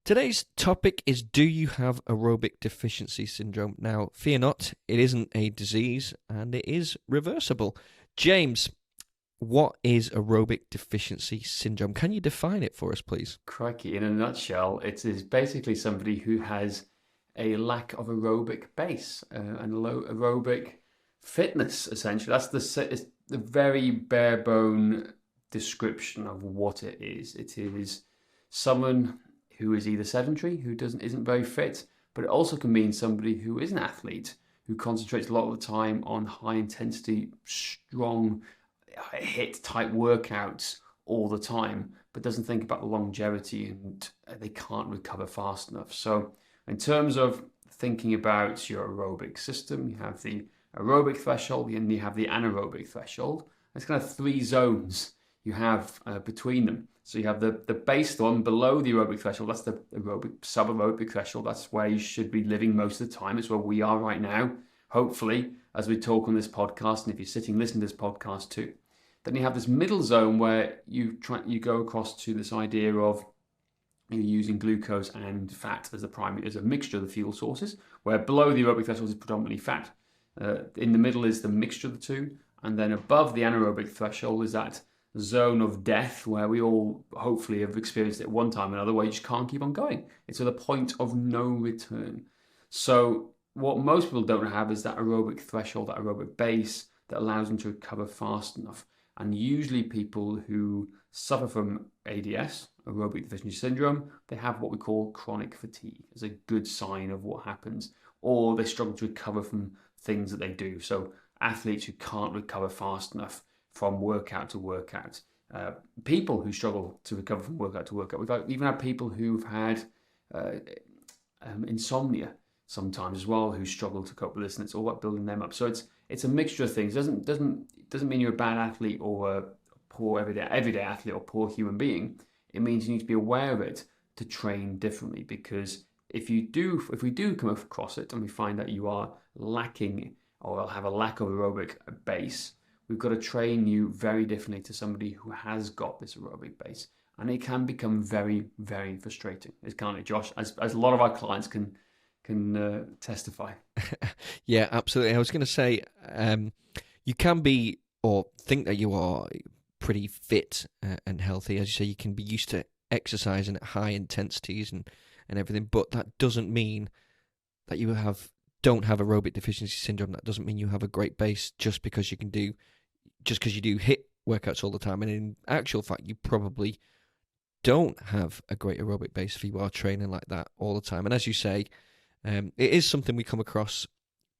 Today's topic is, do you have aerobic deficiency syndrome? Now, fear not, it isn't a disease and it is reversible. James, what is aerobic deficiency syndrome? Can you define it for us, please? Crikey, in a nutshell, it is basically somebody who has a lack of aerobic base and low aerobic fitness, essentially. It's the very bare bone description of what it is. It is someone who is either sedentary, who isn't very fit, but it also can mean somebody who is an athlete, who concentrates a lot of the time on high intensity, strong, hit type workouts all the time, but doesn't think about the longevity, and they can't recover fast enough. So in terms of thinking about your aerobic system, you have the aerobic threshold and you have the anaerobic threshold. There's kind of three zones you have between them. So you have the base one below the aerobic threshold. That's the aerobic subaerobic threshold. That's where you should be living most of the time. It's where we are right now, hopefully, as we talk on this podcast, and if you're sitting listening to this podcast too. Then you have this middle zone where you go across to this idea of you're using glucose and fat as a mixture of the fuel sources, where below the aerobic threshold is predominantly fat. In the middle is the mixture of the two, and then above the anaerobic threshold is that zone of death where we all hopefully have experienced it at one time or another, where you just can't keep on going. It's at a point of no return. So what most people don't have is that aerobic threshold, that aerobic base that allows them to recover fast enough. And usually people who suffer from ADS, aerobic deficiency syndrome, they have what we call chronic fatigue as a good sign of what happens, or they struggle to recover from things that they do. So athletes who can't recover fast enough from workout to workout, people who struggle to recover from workout to workout. We've even had people who've had insomnia sometimes as well, who struggle to cope with this, and it's all about building them up. So it's a mixture of things. It doesn't mean you're a bad athlete or a poor everyday athlete or poor human being. It means you need to be aware of it to train differently, because if we do come across it and we find that you are lacking or have a lack of aerobic base, we've got to train you very differently to somebody who has got this aerobic base. And it can become very, very frustrating, can't it, Josh? As a lot of our clients can testify. Yeah, absolutely. I was going to say, you can be or think that you are pretty fit and healthy. As you say, you can be used to exercising at high intensities and everything, but that doesn't mean that you don't have aerobic deficiency syndrome. That doesn't mean you have a great base just because you do HIIT workouts all the time. And in actual fact, you probably don't have a great aerobic base if you are training like that all the time. And as you say, it is something we come across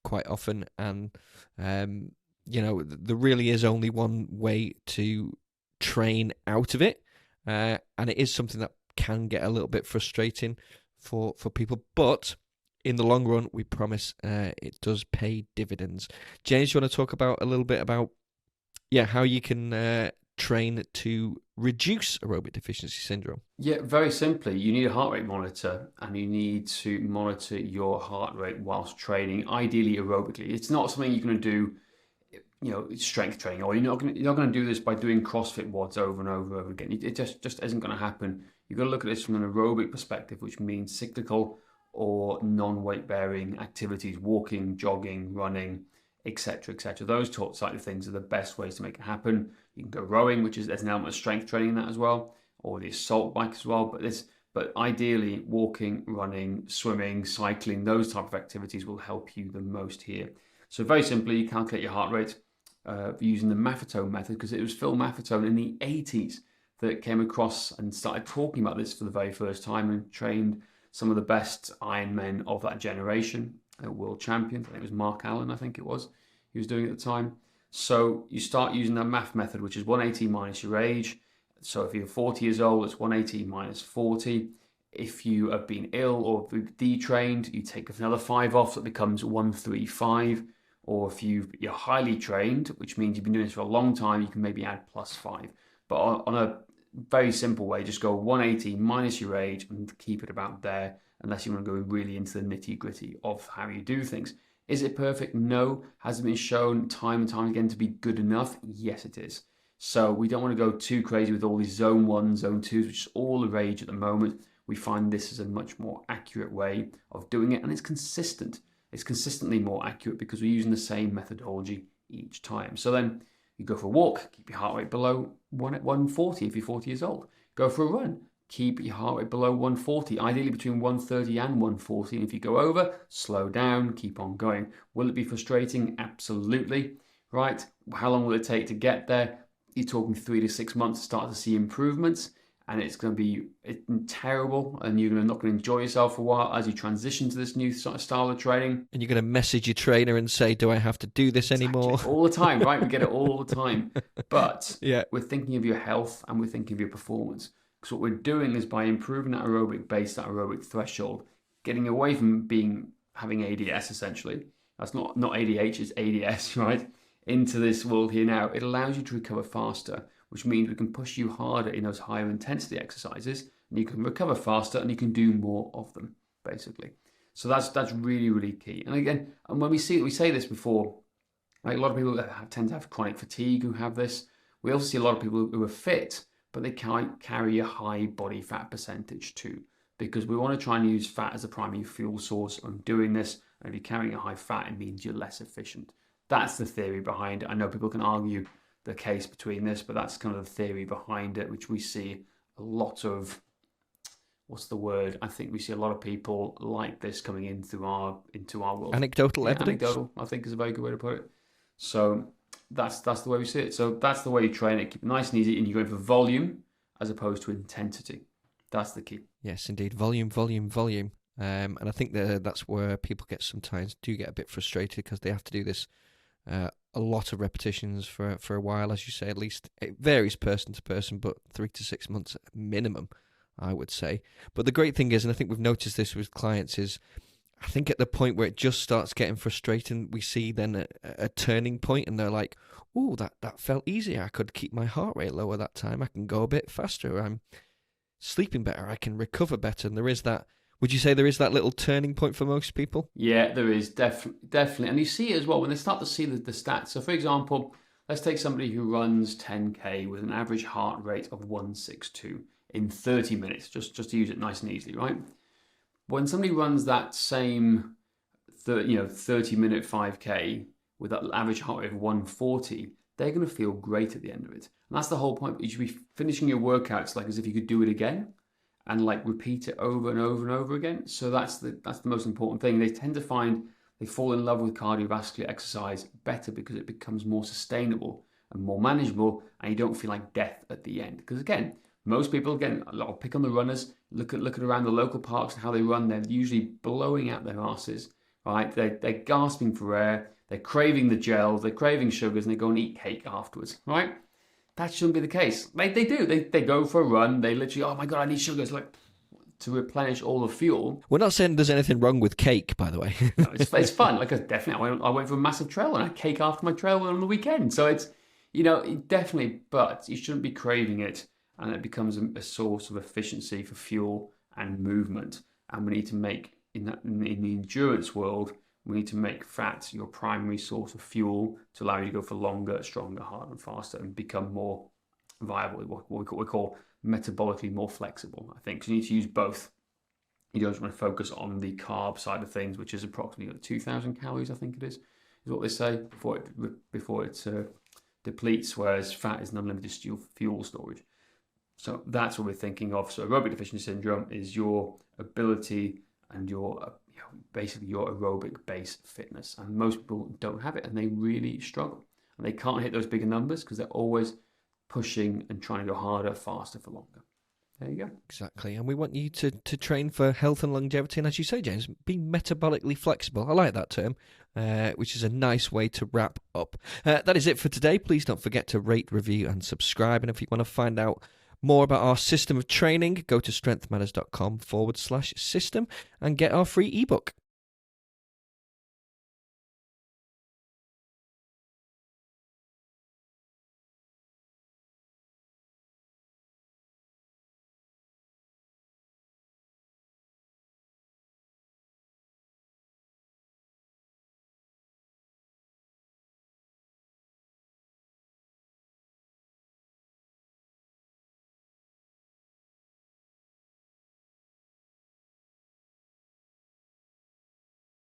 quite often, and there really is only one way to train out of it, and it is something that can get a little bit frustrating for people, but in the long run, we promise it does pay dividends. James, you want to talk a little bit about how you can train to reduce aerobic deficiency syndrome? Yeah, very simply, you need a heart rate monitor, and you need to monitor your heart rate whilst training, ideally aerobically. It's not something you're going to do, strength training, or you're not going to do this by doing CrossFit WODs over and over and over again. It just isn't going to happen. You've got to look at this from an aerobic perspective, which means cyclical or non-weight bearing activities, walking, jogging, running, etc., etc. Those side of things are the best ways to make it happen. You can go rowing, there's an element of strength training in that as well, or the assault bike as well. But ideally, walking, running, swimming, cycling, those type of activities will help you the most here. So very simply, you calculate your heart rate using the Maffetone method, because it was Phil Maffetone in the 80s that came across and started talking about this for the very first time, and trained some of the best Ironmen of that generation, world champions. I think it was Mark Allen, he was doing at the time. So you start using the MAF method, which is 180 minus your age. So if you're 40 years old, it's 180 minus 40. If you have been ill or detrained, you take another 5 off, so it becomes 135. Or if you're highly trained, which means you've been doing this for a long time, you can maybe add +5. But on a very simple way, just go 180 minus your age and keep it about there, unless you want to go really into the nitty-gritty of how you do things. Is it perfect? No. Has it been shown time and time again to be good enough? Yes, it is. So we don't want to go too crazy with all these zone 1, zone 2s, which is all the rage at the moment. we find this is a much more accurate way of doing it, and it's consistent. It's consistently more accurate because we're using the same methodology each time. So then you go for a walk, keep your heart rate below 140 if you're 40 years old. Go for a run, keep your heart rate below 140, ideally between 130 and 140. And if you go over, slow down, keep on going. Will it be frustrating? Absolutely. Right? How long will it take to get there? You're talking 3 to 6 months to start to see improvements, and it's going to be terrible, and you're not going to enjoy yourself for a while as you transition to this new sort of style of training. And you're going to message your trainer and say, do I have to do this anymore? All the time, right? We get it all the time. But we're thinking of your health and we're thinking of your performance. Because what we're doing is by improving that aerobic base, that aerobic threshold, getting away from having ADS essentially. That's not ADH, it's ADS, right? Into this world here now. It allows you to recover faster, which means we can push you harder in those higher intensity exercises, and you can recover faster and you can do more of them, basically. So that's really, really key. And again, and when we say this before, like a lot of people tend to have chronic fatigue who have this. We also see a lot of people who are fit, but they carry a high body fat percentage too, because we want to try and use fat as a primary fuel source on doing this. And if you're carrying a high fat, it means you're less efficient. That's the theory behind it. I know people can argue the case between this, but that's kind of the theory behind it, which we see a lot of, what's the word? I think we see a lot of people like this coming into our world. Anecdotal evidence? Anecdotal, I think, is a very good way to put it. So that's the way we see it. So that's the way you train it. Keep it nice and easy, and you're going for volume as opposed to intensity. That's the key. Yes, indeed. Volume, volume, volume. And I think that's where people sometimes do get a bit frustrated because they have to do this a lot of repetitions for a while, as you say. At least it varies person to person, but 3 to 6 months minimum, I would say. But the great thing is, and I think we've noticed this with clients, is I think at the point where it just starts getting frustrating, we see then a turning point, and they're like, "Oh, that felt easier. I could keep my heart rate lower that time. I can go a bit faster. I'm sleeping better. I can recover better." And there is that. Would you say there is that little turning point for most people? Yeah, there is, definitely. And you see it as well when they start to see the stats. So, for example, let's take somebody who runs 10K with an average heart rate of 162 in 30 minutes, just to use it nice and easily, right? When somebody runs that same 30-minute 5K with that average heart rate of 140, they're going to feel great at the end of it. And that's the whole point. You should be finishing your workouts like as if you could do it again, and like repeat it over and over and over again. So that's the most important thing. They tend to find they fall in love with cardiovascular exercise better because it becomes more sustainable and more manageable, and you don't feel like death at the end. Because again, most people, I'll pick on the runners, look at around the local parks and how they run. They're usually blowing out their asses, right? They're gasping for air. They're craving the gels. They're craving sugars, and they go and eat cake afterwards, right? That shouldn't be the case. They do. They go for a run. They literally, oh my God, I need sugars, like to replenish all the fuel. We're not saying there's anything wrong with cake, by the way. No, it's fun. Like definitely, I went for a massive trail and I had cake after my trail on the weekend. So it's, definitely, but you shouldn't be craving it, and it becomes a source of efficiency for fuel and movement. And we need to make in the endurance world, we need to make fat your primary source of fuel to allow you to go for longer, stronger, harder, and faster, and become more viable, what we call metabolically more flexible, I think. So you need to use both. You don't want to focus on the carb side of things, which is approximately 2,000 calories, I think it is what they say, before it depletes, whereas fat is an unlimited fuel storage. So that's what we're thinking of. So aerobic deficiency syndrome is your ability and your basically your aerobic base fitness, and most people don't have it, and they really struggle, and they can't hit those bigger numbers because they're always pushing and trying to go harder, faster for longer. There you go. Exactly. And we want you to train for health and longevity, and as you say, James, be metabolically flexible. I like that term, which is a nice way to wrap up. That is it for today. Please don't forget to rate, review and subscribe, and if you want to find out more about our system of training, go to strengthmatters.com/system and get our free ebook.